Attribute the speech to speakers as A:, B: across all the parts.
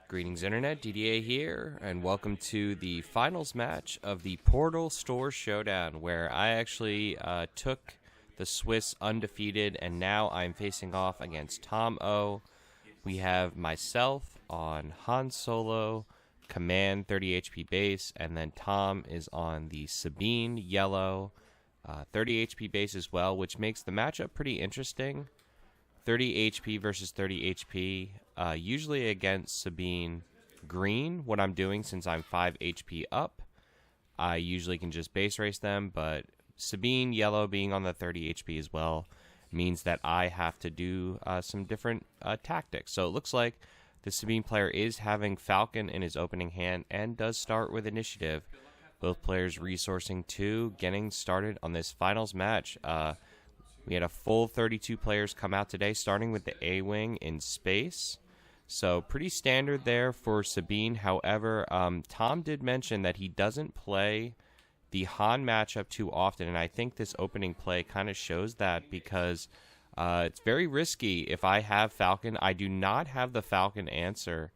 A: Greetings Internet, Didier here, and welcome to the finals match of the Portal Store Showdown, where I actually took the Swiss undefeated, and now I'm facing off against Tom O. We have myself on Han Solo, Command 30 HP base, and then Tom is on the Sabine Yellow, 30 HP base as well, which makes the matchup pretty interesting. 30 HP versus 30 HP, usually against Sabine Green, what I'm doing since I'm 5 HP up, I usually can just base race them, but Sabine Yellow being on the 30 HP as well means that I have to do some different tactics. So it looks like the Sabine player is having Falcon in his opening hand and does start with initiative. Both players resourcing 2, getting started on this finals match. We had a full 32 players come out today, starting with the A-Wing in space. So pretty standard there for Sabine. However, Tom did mention that he doesn't play the Han matchup too often, and I think this opening play kind of shows that because it's very risky. If I have Falcon, I do not have the Falcon answer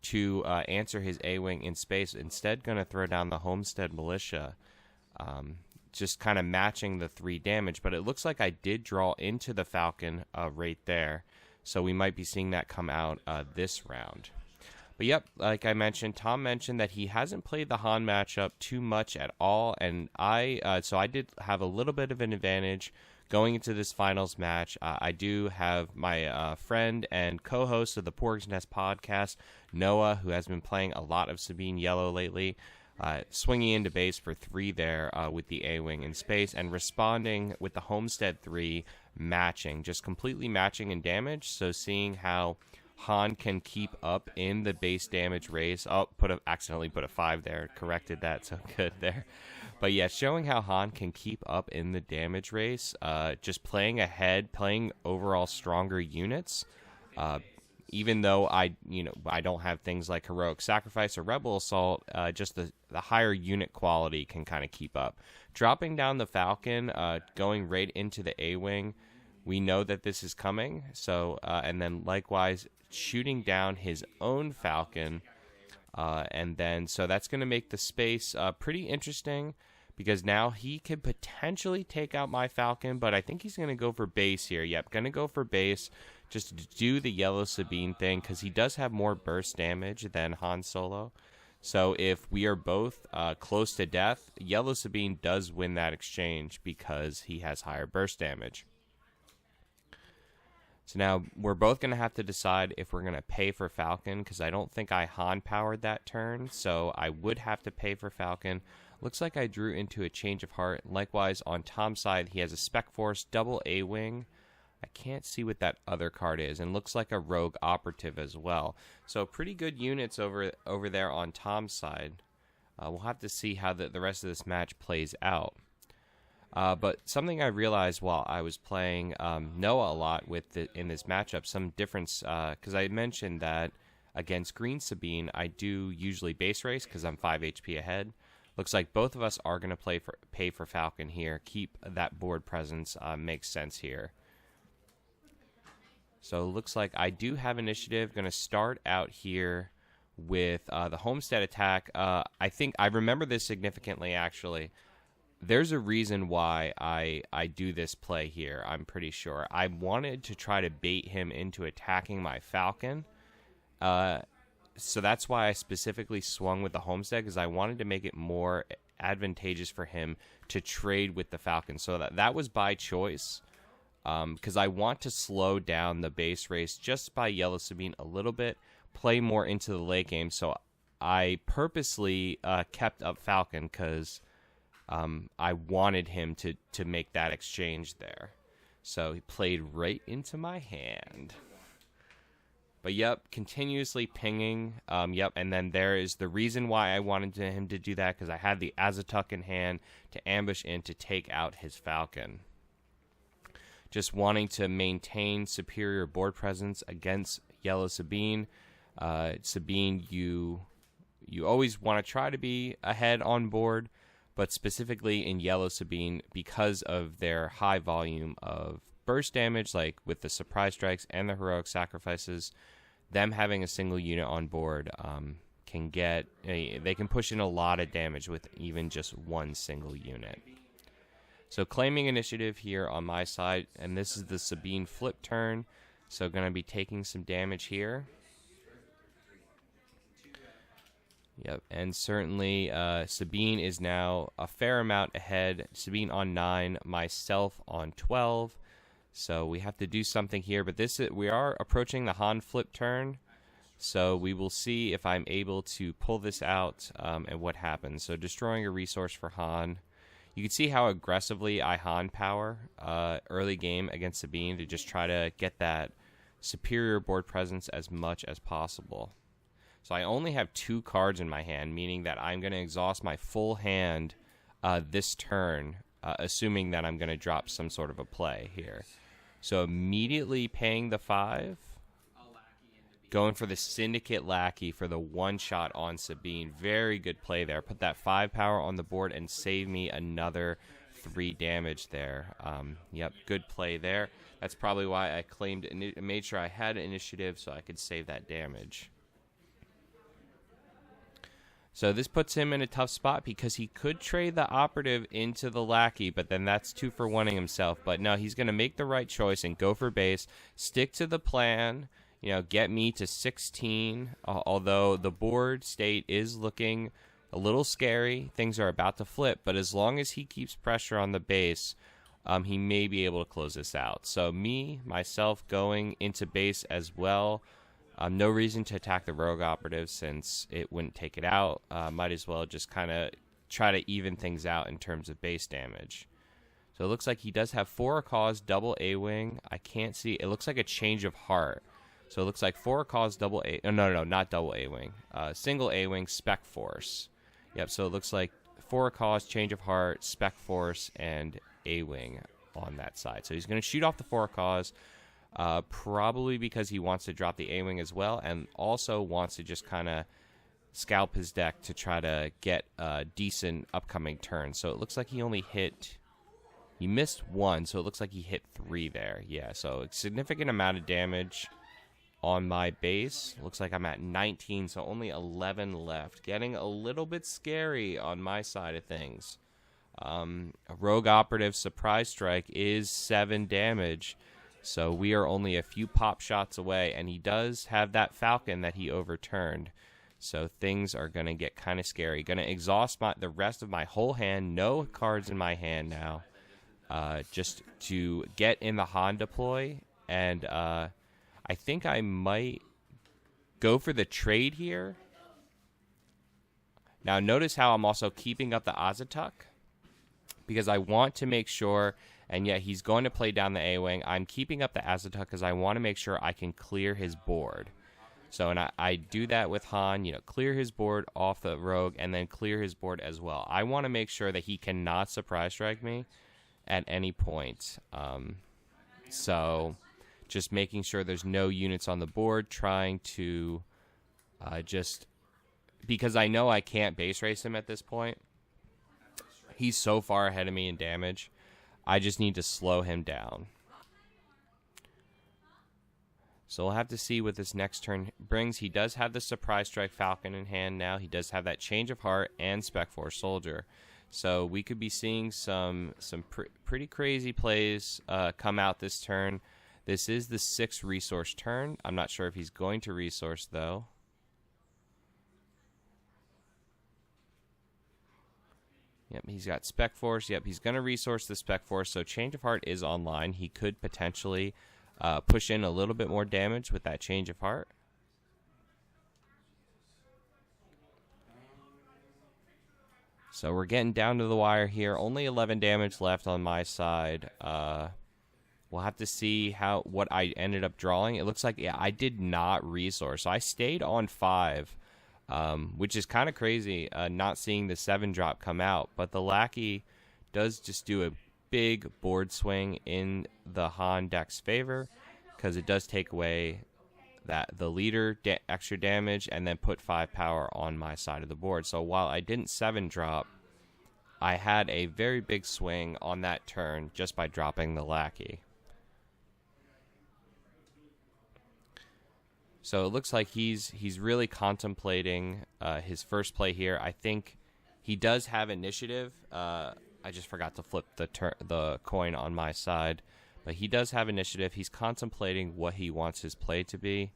A: to answer his A-Wing in space. Instead, going to throw down the Homestead Militia. Just kind of matching the 3 damage, but it looks like I did draw into the Falcon right there, so we might be seeing that come out this round. But yep, like I mentioned, Tom mentioned that he hasn't played the Han matchup too much at all, and so I did have a little bit of an advantage going into this finals match. I do have my friend and co-host of the Porg's Nest podcast, Noah, who has been playing a lot of Sabine Yellow lately. Swinging into base for 3 there with the A-Wing in space, and responding with the Homestead 3 matching, just completely matching in damage. So seeing how Han can keep up in the base damage race. Oh, accidentally put a 5 there, corrected that, so good there. But yeah, showing how Han can keep up in the damage race, just playing ahead, playing overall stronger units. Even though I don't have things like Heroic Sacrifice or Rebel Assault, just the higher unit quality can kind of keep up. Dropping down the Falcon, going right into the A-Wing, we know that this is coming. So and then likewise shooting down his own Falcon, and then so that's going to make the space pretty interesting, because now he could potentially take out my Falcon, but I think he's going to go for base here. Yep, going to go for base just to do the Yellow Sabine thing, because he does have more burst damage than Han Solo. So if we are both close to death, Yellow Sabine does win that exchange because he has higher burst damage. So now we're both going to have to decide if we're going to pay for Falcon, because I don't think I Han powered that turn, so I would have to pay for Falcon. Looks like I drew into a Change of Heart. Likewise, on Tom's side, he has a Spec Force, double A-Wing. I can't see what that other card is, and looks like a Rogue Operative as well. So pretty good units over there on Tom's side. We'll have to see how the rest of this match plays out. But something I realized while I was playing Noah a lot in this matchup, some difference, because I mentioned that against Green Sabine, I do usually base race because I'm 5 HP ahead. Looks like both of us are going to pay for Falcon here. Keep that board presence, makes sense here. So it looks like I do have initiative. Going to start out here with the Homestead attack. I think I remember this significantly, actually. There's a reason why I do this play here, I'm pretty sure. I wanted to try to bait him into attacking my Falcon. So that's why I specifically swung with the Homestead, because I wanted to make it more advantageous for him to trade with the Falcon. So that was by choice, because I want to slow down the base race just by Yellow Sabine a little bit, play more into the late game. So I purposely kept up Falcon because I wanted him to make that exchange there. So he played right into my hand. But yep, continuously pinging. Yep, and then there is the reason why I wanted him to do that, because I had the Azatuk in hand to ambush in to take out his Falcon. Just wanting to maintain superior board presence against Yellow Sabine. Sabine, you always want to try to be ahead on board, but specifically in Yellow Sabine, because of their high volume of burst damage, like with the surprise strikes and the heroic sacrifices, them having a single unit on board can get they can push in a lot of damage with even just one single unit. So claiming initiative here on my side, and this is the Sabine flip turn, so going to be taking some damage here. Yep, and certainly Sabine is now a fair amount ahead. Sabine on 9, myself on 12. So we have to do something here, but we are approaching the Han flip turn. So we will see if I'm able to pull this out and what happens. So destroying a resource for Han. You can see how aggressively I Han power early game against Sabine to just try to get that superior board presence as much as possible. So I only have 2 cards in my hand, meaning that I'm going to exhaust my full hand this turn, assuming that I'm going to drop some sort of a play here. So immediately paying the 5, going for the Syndicate Lackey for the 1-shot on Sabine. Very good play there. Put that 5 power on the board and save me another 3 damage there. Yep, good play there. That's probably why I made sure I had initiative so I could save that damage. So this puts him in a tough spot because he could trade the operative into the lackey, but then that's 2 for 1ing himself. But no, he's going to make the right choice and go for base, stick to the plan, get me to 16, although the board state is looking a little scary. Things are about to flip, but as long as he keeps pressure on the base, he may be able to close this out. So myself going into base as well. No reason to attack the rogue operative since it wouldn't take it out. Might as well just kind of try to even things out in terms of base damage. So it looks like he does have 4 cause, double A-wing. I can't see. It looks like a change of heart. So it looks like 4 cause, double A. No, not double A-wing. Single A-wing, spec force. Yep. So it looks like 4 cause, change of heart, spec force, and A-wing on that side. So he's going to shoot off the 4 cause. Probably because he wants to drop the A-wing as well, and also wants to just kind of scalp his deck to try to get a decent upcoming turn. So it looks like he missed 1, so it looks like he hit 3 there. Yeah, so a significant amount of damage on my base. Looks like I'm at 19, so only 11 left. Getting a little bit scary on my side of things. A rogue operative surprise strike is 7 damage. So we are only a few pop shots away, and he does have that Falcon that he overturned. So things are going to get kind of scary. Going to exhaust the rest of my whole hand. No cards in my hand now. Just to get in the Han deploy. And I think I might go for the trade here. Now notice how I'm also keeping up the Azatuk, because I want to make sure... And yet he's going to play down the A-wing. I'm keeping up the Azatuk because I want to make sure I can clear his board. So, and I do that with Han, clear his board off the rogue and then clear his board as well. I want to make sure that he cannot surprise strike me at any point. So just making sure there's no units on the board, trying to because I know I can't base race him at this point. He's so far ahead of me in damage. I just need to slow him down. So we'll have to see what this next turn brings. He does have the Surprise Strike Falcon in hand now. He does have that Change of Heart and Spec Force Soldier. So we could be seeing some pretty crazy plays come out this turn. This is the 6th resource turn. I'm not sure if he's going to resource, though. Yep, he's got Spec Force. Yep, he's going to resource the Spec Force, so Change of Heart is online. He could potentially push in a little bit more damage with that Change of Heart. So we're getting down to the wire here. Only 11 damage left on my side. We'll have to see what I ended up drawing. It looks like, I did not resource. So I stayed on 5. Which is kind of crazy, not seeing the 7 drop come out. But the Lackey does just do a big board swing in the Han deck's favor, because it does take away the leader extra damage and then put 5 power on my side of the board. So while I didn't 7 drop, I had a very big swing on that turn just by dropping the Lackey. So it looks like he's really contemplating his first play here. I think he does have initiative. I just forgot to flip the coin on my side. But he does have initiative. He's contemplating what he wants his play to be.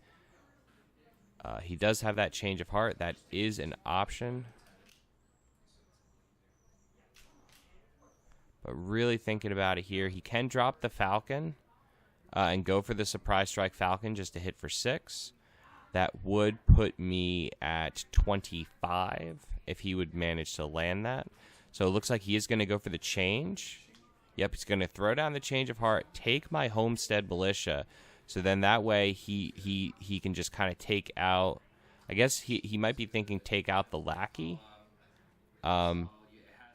A: He does have that change of heart. That is an option. But really thinking about it here, he can drop the Falcon and go for the surprise strike Falcon just to hit for 6. That would put me at 25 if he would manage to land that. So it looks like he is going to go for the change. Yep, he's going to throw down the change of heart, take my Homestead Militia. So then that way he can just kind of take out, I guess he might be thinking take out the Lackey. But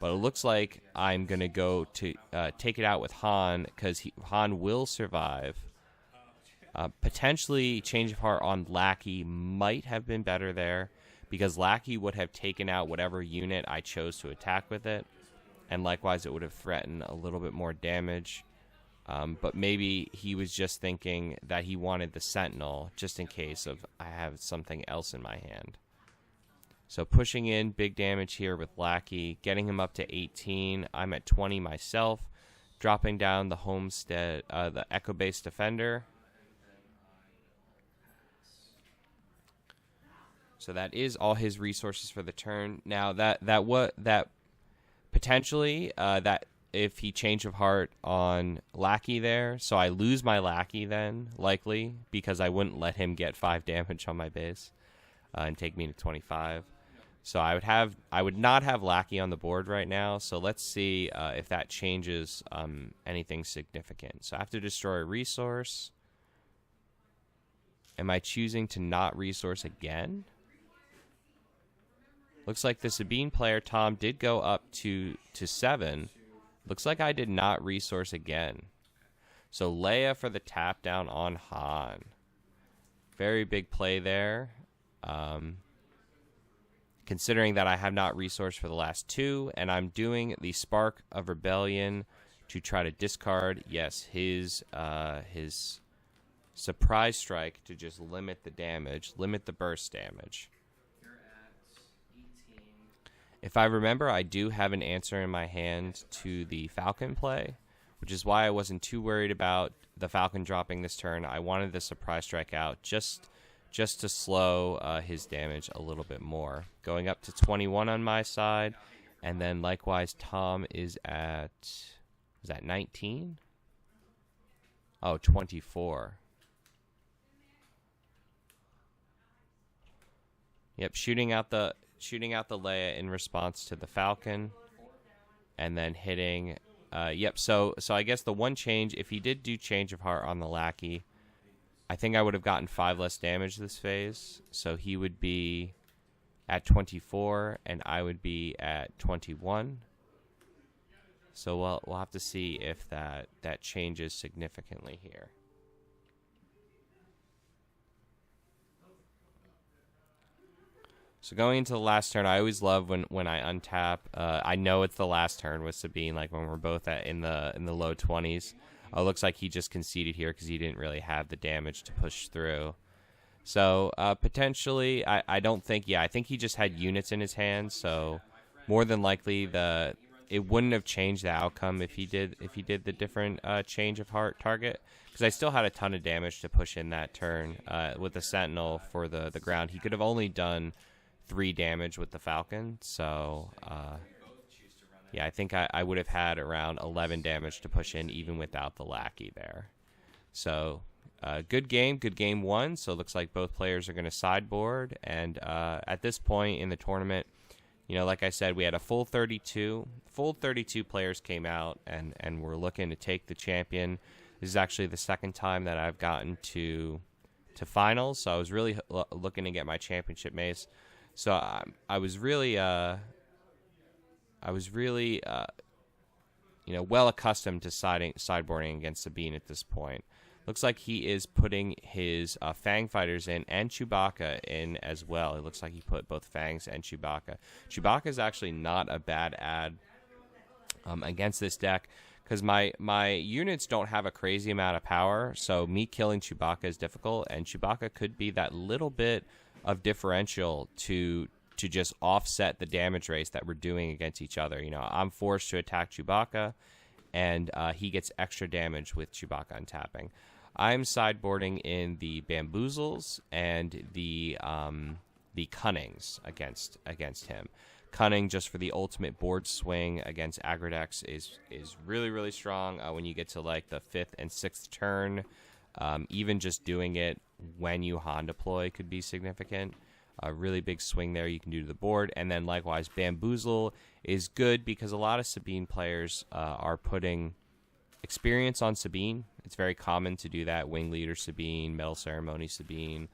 A: it looks like I'm going to go to take it out with Han, because Han will survive. Potentially change of heart on Lackey might have been better there, because Lackey would have taken out whatever unit I chose to attack with it. And likewise, it would have threatened a little bit more damage. But maybe he was just thinking that he wanted the Sentinel, just in case of I have something else in my hand. So pushing in big damage here with Lackey, getting him up to 18. I'm at 20 myself. Dropping down the Homestead, the Echo Base Defender. So that is all his resources for the turn. Now that potentially that if he change of heart on Lackey there, so I lose my Lackey then likely, because I wouldn't let him get 5 damage on my base and take me to 25. So I would not have Lackey on the board right now. So let's see if that changes anything significant. So I have to destroy a resource. Am I choosing to not resource again? Looks like the Sabine player, Tom, did go up to 7. Looks like I did not resource again. So Leia for the tap down on Han. Very big play there. Considering that I have not resourced for the last 2, and I'm doing the Spark of Rebellion to try to discard, yes, his surprise strike to just limit the damage, limit the burst damage. If I remember, I do have an answer in my hand to the Falcon play, which is why I wasn't too worried about the Falcon dropping this turn. I wanted the surprise strike out just to slow his damage a little bit more. Going up to 21 on my side, and then likewise Tom is at 19? Oh, 24. Yep, shooting out the Leia in response to the Falcon, and then hitting. Yep. So I guess the one change, if he did do change of heart on the Lackey, I think I would have gotten 5 less damage this phase. So he would be at 24, and I would be at 21. So we'll have to see if that changes significantly here. So going into the last turn, I always love when I untap. I know it's the last turn with Sabine, like when we're both in the low 20s. Looks like he just conceded here because he didn't really have the damage to push through. So potentially, I don't think. Yeah, I think he just had units in his hand. So more than likely, it wouldn't have changed the outcome if he did the different change of heart target, because I still had a ton of damage to push in that turn with the Sentinel for the ground. He could have only done 3 damage with the Falcon. So yeah, I think I would have had around 11 damage to push in even without the Lackey there. So good game 1. So it looks like both players are going to sideboard, and at this point in the tournament, like I said, we had a full 32 players came out and were looking to take the champion. This is actually the second time that I've gotten to finals, so I was really looking to get my championship mace. So I was really well accustomed to sideboarding against Sabine at this point. Looks like he is putting his Fang fighters in and Chewbacca in as well. It looks like he put both Fangs and Chewbacca. Chewbacca is actually not a bad add against this deck, because my units don't have a crazy amount of power, so me killing Chewbacca is difficult, and Chewbacca could be that little bit of differential to just offset the damage race that we're doing against each other. You know, I'm forced to attack Chewbacca, and he gets extra damage with Chewbacca untapping. I'm sideboarding in the Bamboozles and the Cunnings against him. Cunning, just for the ultimate board swing against aggro decks, is really, really strong when you get to like the 5th and 6th turn. Even just doing it when you Han deploy could be significant. A really big swing there you can do to the board. And then likewise, Bamboozle is good because a lot of Sabine players are putting experience on Sabine. It's very common to do that. Wing Leader Sabine, Metal Ceremony Sabine,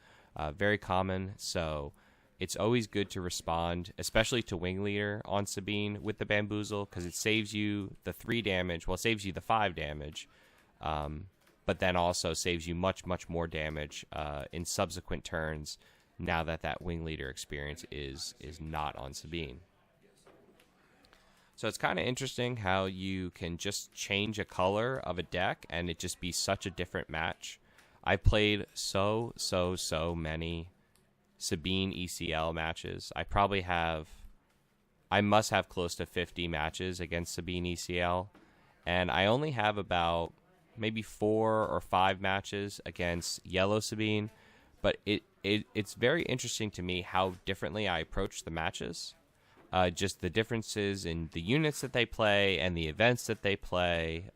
A: very common. So it's always good to respond, especially to Wing Leader on Sabine with the Bamboozle, because it saves you the 3 damage. Well, it saves you the 5 damage, but then also saves you much, much more damage in subsequent turns now that Wing Leader experience is not on Sabine. So it's kind of interesting how you can just change a color of a deck and it just be such a different match. I played so many Sabine ECL matches. I must have close to 50 matches against Sabine ECL, and I only have about maybe 4 or 5 matches against Yellow Sabine, but it's very interesting to me how differently I approach the matches. Just the differences in the units that they play and the events that they play.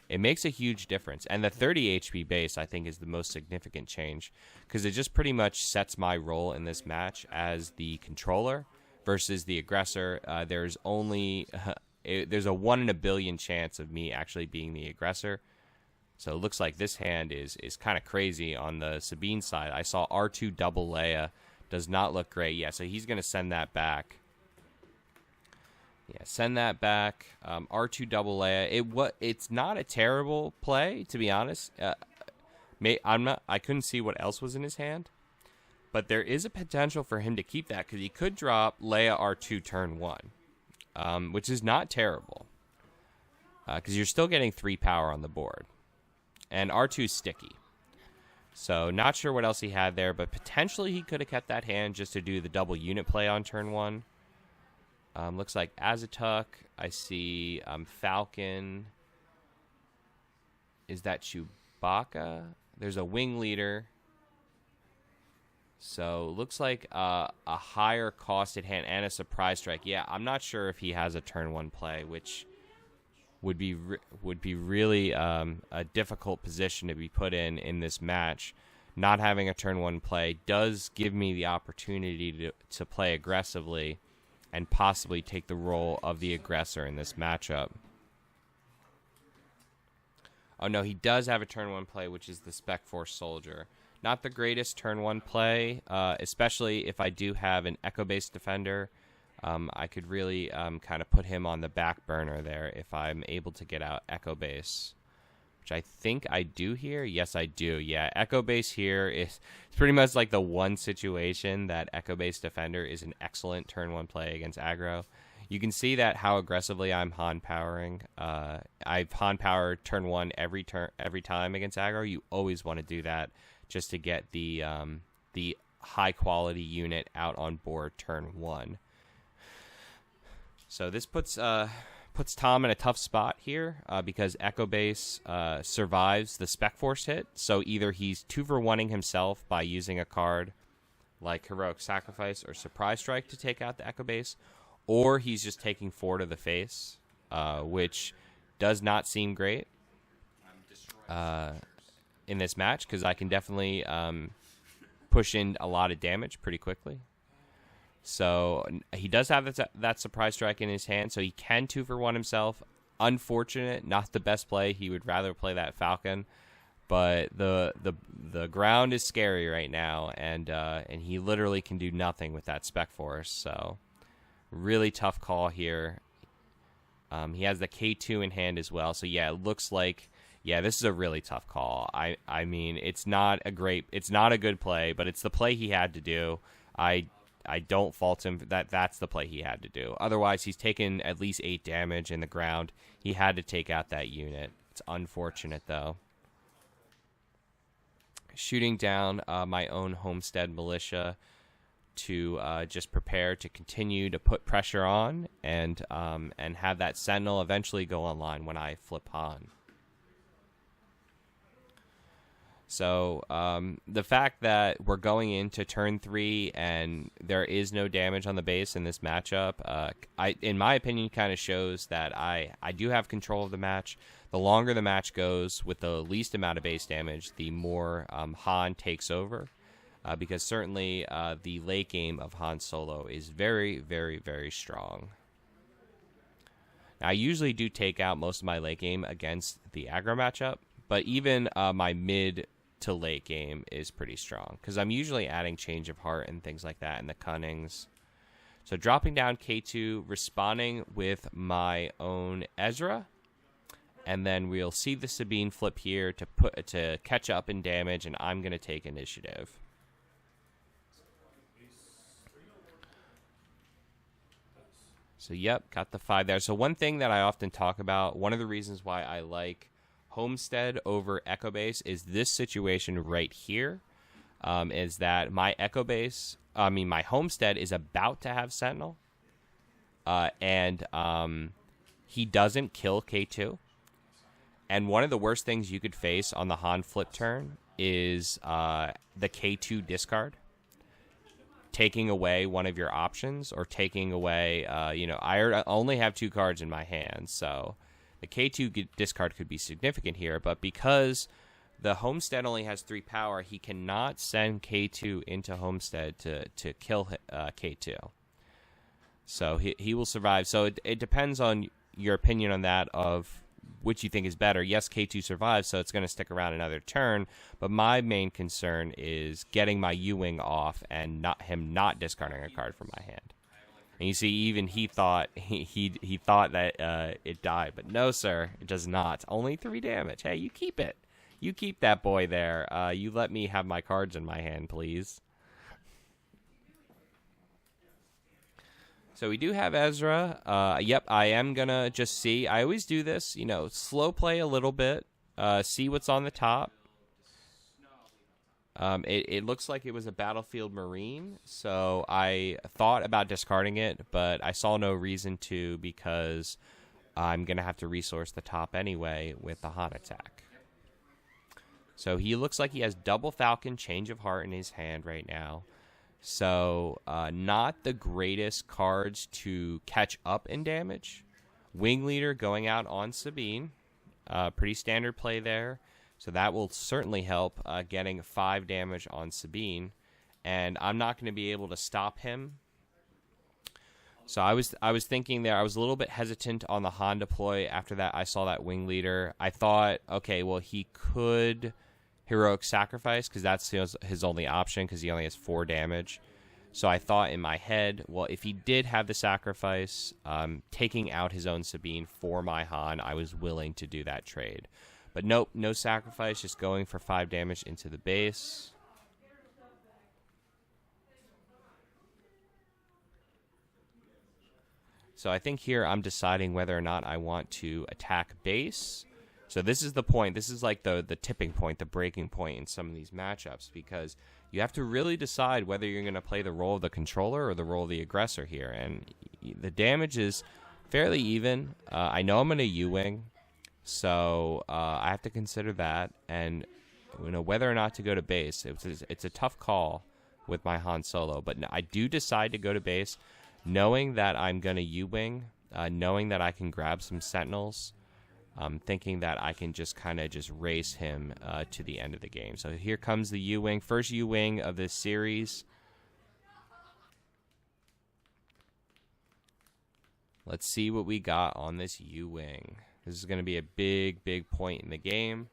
A: It makes a huge difference. And the 30 HP base, I think, is the most significant change, because it just pretty much sets my role in this match as the controller versus the aggressor. There's a 1 in a billion chance of me actually being the aggressor. So it looks like this hand is kind of crazy on the Sabine side. I saw R2 double Leia. Does not look great. Yeah, so he's going to send that back. Yeah, send that back. R2 double Leia. It's not a terrible play, to be honest. I couldn't see what else was in his hand, but there is a potential for him to keep that, because he could drop Leia R2 turn 1, which is not terrible, because you're still getting 3 power on the board, and R2's sticky. So not sure what else he had there, but potentially he could have kept that hand just to do the double unit play on turn 1. Looks like Azatuk. I see Falcon. Is that Chewbacca? There's a Wing Leader. So looks like a higher costed hand and a surprise strike. Yeah, I'm not sure if he has a turn 1 play, which would be really a difficult position to be put in this match. Not having a turn 1 play does give me the opportunity to play aggressively and possibly take the role of the aggressor in this matchup. Oh no, he does have a turn 1 play, which is the Spec Force Soldier. Not the greatest turn 1 play, especially if I do have an Echo-based defender. I could really kind of put him on the back burner there if I'm able to get out Echo-base, which I think I do here. Yes, I do. Yeah, Echo-base here is pretty much like the one situation that Echo-based defender is an excellent turn 1 play against aggro. You can see that how aggressively I'm Han powering. I've Han powered turn 1 every time against aggro. You always want to do that just to get the high quality unit out on board turn 1. So this puts Tom in a tough spot here because Echo Base survives the Spec Force hit. So either he's 2-for-1ing himself by using a card like Heroic Sacrifice or Surprise Strike to take out the Echo Base, or he's just taking 4 to the face, which does not seem great in this match, because I can definitely push in a lot of damage pretty quickly. So he does have that Surprise Strike in his hand, so he can 2-for-1 himself. Unfortunate, not the best play. He would rather play that Falcon, but the ground is scary right now, and he literally can do nothing with that Spec Force. So really tough call here. He has the K2 in hand as well. So yeah, it looks like this is a really tough call. I mean, it's not a good play, but it's the play he had to do. I don't fault him. That's the play he had to do. Otherwise, he's taken at least 8 damage in the ground. He had to take out that unit. It's unfortunate, though. Shooting down my own Homestead Militia to just prepare to continue to put pressure on and have that Sentinel eventually go online when I flip Han. So the fact that we're going into turn 3 and there is no damage on the base in this matchup, in my opinion, kind of shows that I do have control of the match. The longer the match goes with the least amount of base damage, the more Han takes over. Because certainly the late game of Han Solo is very, very, very strong. Now, I usually do take out most of my late game against the aggro matchup, but even my mid to late game is pretty strong because I'm usually adding Change of Heart and things like that in the Cunnings. So dropping down K2, responding with my own Ezra, and then we'll see the Sabine flip here to catch up in damage, and I'm going to take initiative. So, yep, got the 5 there. So one thing that I often talk about, one of the reasons why I like Homestead over Echo Base is this situation right here, is that my my Homestead is about to have Sentinel, and he doesn't kill K2. And one of the worst things you could face on the Han flip turn is the K2 discard. Taking away one of your options or taking away, I only have 2 cards in my hand, so the K2 discard could be significant here, but because the Homestead only has 3 power, he cannot send K2 into Homestead to kill K2. So he will survive. So it depends on your opinion on that of which you think is better. Yes, K2 survives, so it's going to stick around another turn, but my main concern is getting my U-Wing off and not discarding a card from my hand. And you see, even he thought he thought that it died, but no, sir, it does not. Only 3 damage. Hey, you keep it. You keep that boy there. You let me have my cards in my hand, please. So we do have Ezra. Yep, I am gonna just see. I always do this, slow play a little bit, see what's on the top. It looks like it was a Battlefield Marine, so I thought about discarding it, but I saw no reason to because I'm going to have to resource the top anyway with the Han attack. So he looks like he has double Falcon, Change of Heart in his hand right now. So not the greatest cards to catch up in damage. Wing Leader going out on Sabine. Pretty standard play there. So that will certainly help getting 5 damage on Sabine. And I'm not going to be able to stop him. So I was thinking there, I was a little bit hesitant on the Han deploy. After that, I saw that Wing Leader. I thought, okay, well, he could Heroic Sacrifice because that's his only option because he only has 4 damage. So I thought in my head, well, if he did have the sacrifice, taking out his own Sabine for my Han, I was willing to do that trade. But nope, no sacrifice, just going for 5 damage into the base. So I think here I'm deciding whether or not I want to attack base. So this is the point. This is like the tipping point, the breaking point in some of these matchups, because you have to really decide whether you're going to play the role of the controller or the role of the aggressor here. And the damage is fairly even. I know I'm going to U-Wing. So I have to consider that, and whether or not to go to base. It's a tough call with my Han Solo, but I do decide to go to base, knowing that I'm going to U-Wing, knowing that I can grab some Sentinels, thinking that I can just kind of just race him to the end of the game. So here comes the U-Wing, first U-Wing of this series. Let's see what we got on this U-Wing. This is going to be a big, big point in the game.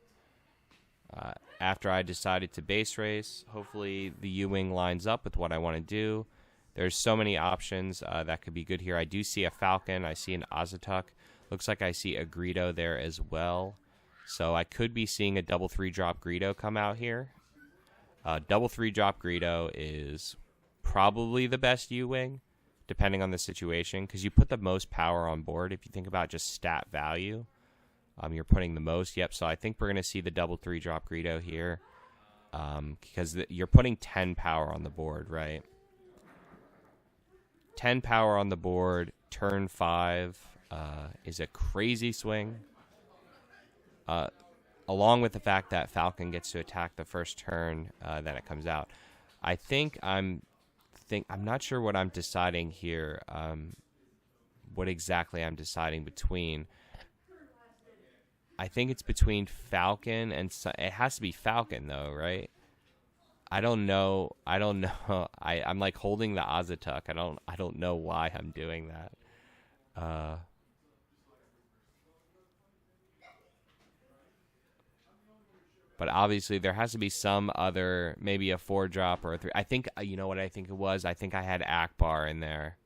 A: After I decided to base race, hopefully the U-Wing lines up with what I want to do. There's so many options that could be good here. I do see a Falcon. I see an Azatuk. Looks like I see a Greedo there as well. So I could be seeing a double 3-drop Greedo come out here. Double 3-drop Greedo is probably the best U-Wing, depending on the situation, because you put the most power on board. If you think about just stat value, you're putting the most. Yep, so I think we're going to see the double 3-drop Greedo here, because you're putting 10 power on the board, right? 10 power on the board, turn 5 is a crazy swing. Along with the fact that Falcon gets to attack the first turn that it comes out. I'm not sure what I'm deciding here. What exactly I'm deciding between. I think it's between Falcon and it has to be Falcon though, right? I don't know. I'm like holding the Azatuk. I don't know why I'm doing that. But obviously there has to be some other, maybe a 4-drop or a 3. I think, you know what I think it was? I think I had Akbar in there.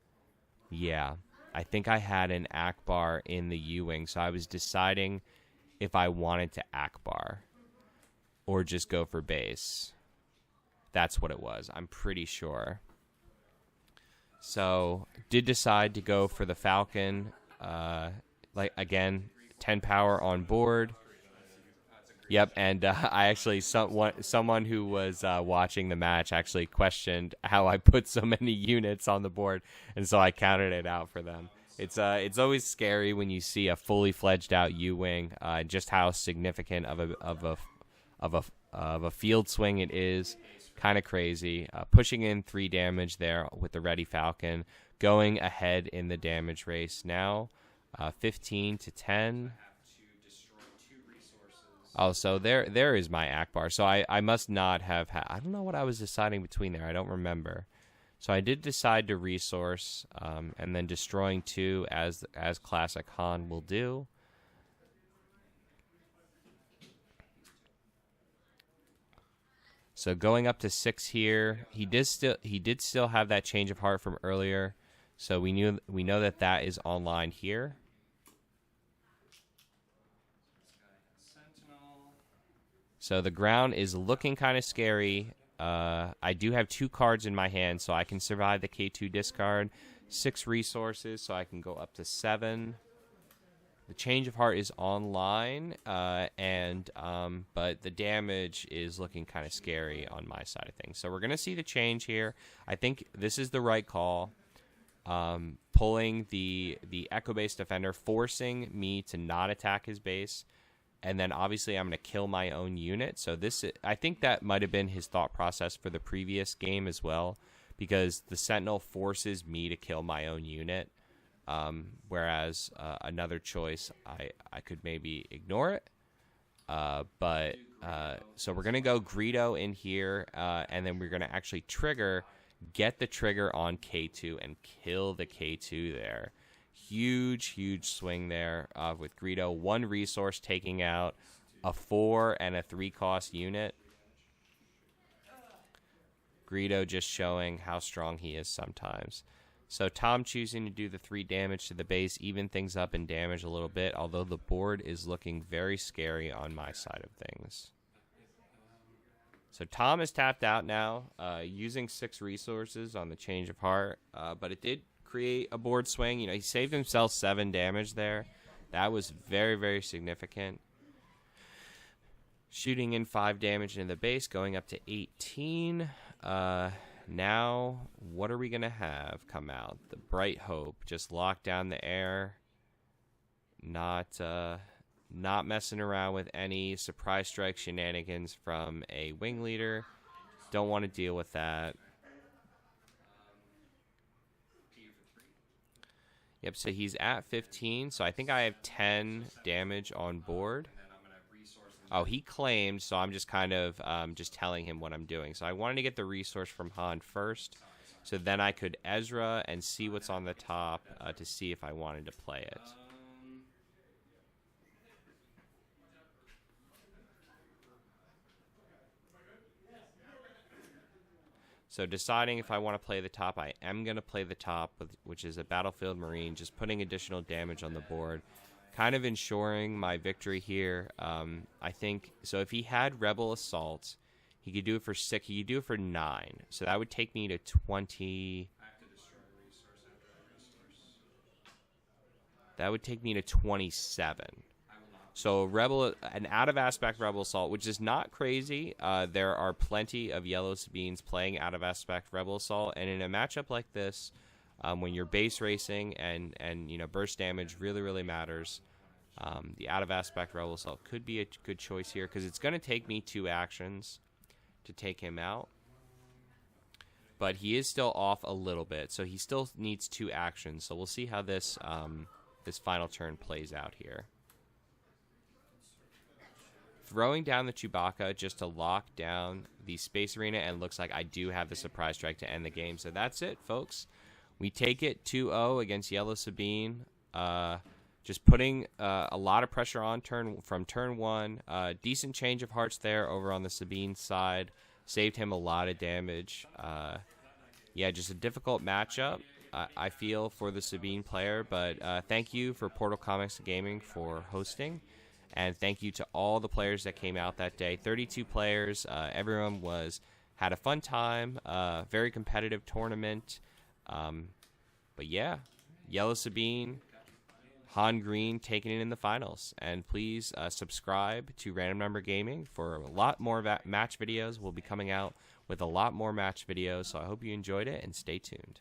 A: Yeah. I think I had an Akbar in the U-Wing. So I was deciding if I wanted to Akbar or just go for base. That's what it was. I'm pretty sure. So did decide to go for the Falcon. Like again, 10 power on board. Yep, and I actually someone who was watching the match actually questioned how I put so many units on the board, and so I counted it out for them. It's always scary when you see a fully fledged out U-Wing, just how significant of a field swing it is. Kind of crazy. Pushing in 3 damage there with the Ready Falcon, going ahead in the damage race now, 15 to 10. Oh, so there is my Akbar. So I must not have had... I don't know what I was deciding between there. I don't remember. So I did decide to resource, and then destroying 2 as Classic Han will do. So going up to 6 here, he did still have that change of heart from earlier. So we know that is online here. So the ground is looking kind of scary. I do have 2 cards in my hand, so I can survive the K2 discard. 6 resources, so I can go up to 7. The change of heart is online, but the damage is looking kind of scary on my side of things. So we're going to see the change here. I think this is the right call. Pulling the Echo Base Defender, forcing me to not attack his base. And then obviously I'm going to kill my own unit. So I think that might have been his thought process for the previous game as well, because the Sentinel forces me to kill my own unit. Whereas another choice, I could maybe ignore it. So we're going to go Greedo in here, and then we're going to actually get the trigger on K2 and kill the K2 there. Huge swing there with Greedo. 1 resource taking out a 4 and a 3 cost unit. Greedo just showing how strong he is sometimes. So Tom choosing to do the 3 damage to the base, even things up in damage a little bit, although the board is looking very scary on my side of things. So Tom is tapped out now, using 6 resources on the change of heart, but it did create a board swing. You know, he saved himself 7 damage there. That was very significant. Shooting in 5 damage into the base, going up to 18. Now, what are we going to have come out? The Bright Hope. Just lock down the air. Not messing around with any surprise strike shenanigans from a wing leader. Don't want to deal with that. Yep, so he's at 15, so I think I have 10 damage on board. Oh, he claimed, so I'm just kind of just telling him what I'm doing. So I wanted to get the resource from Han first, so then I could Ezra and see what's on the top to see if I wanted to play it. So deciding if I want to play the top, I am going to play the top, which is a Battlefield Marine, just putting additional damage on the board. Kind of ensuring my victory here. I think, so if he had Rebel Assault, He could do it for 6. He could do it for 9. So that would take me to 20. That would take me to 27. So an out-of-aspect Rebel Assault, which is not crazy. There are plenty of Yellow Sabines playing out-of-aspect Rebel Assault. And in a matchup like this, when you're base racing and burst damage really matters, the out-of-aspect Rebel Assault could be a good choice here because it's going to take me 2 actions to take him out. But he is still off a little bit, so he still needs 2 actions. So we'll see how this this final turn plays out here. Throwing down the Chewbacca just to lock down the Space Arena, and looks like I do have the Surprise Strike to end the game. So that's it, folks. We take it 2-0 against Yellow Sabine. Just putting a lot of pressure on from turn 1. Decent change of hearts there over on the Sabine side. Saved him a lot of damage. Yeah, just a difficult matchup, I feel, for the Sabine player. But thank you for Portal Comics Gaming for hosting. And thank you to all the players that came out that day. 32 players. Everyone had a fun time. Very competitive tournament. But yeah, Yellow Sabine, Han Green taking it in the finals. And please subscribe to Random Number Gaming for a lot more match videos. We'll be coming out with a lot more match videos. So I hope you enjoyed it and stay tuned.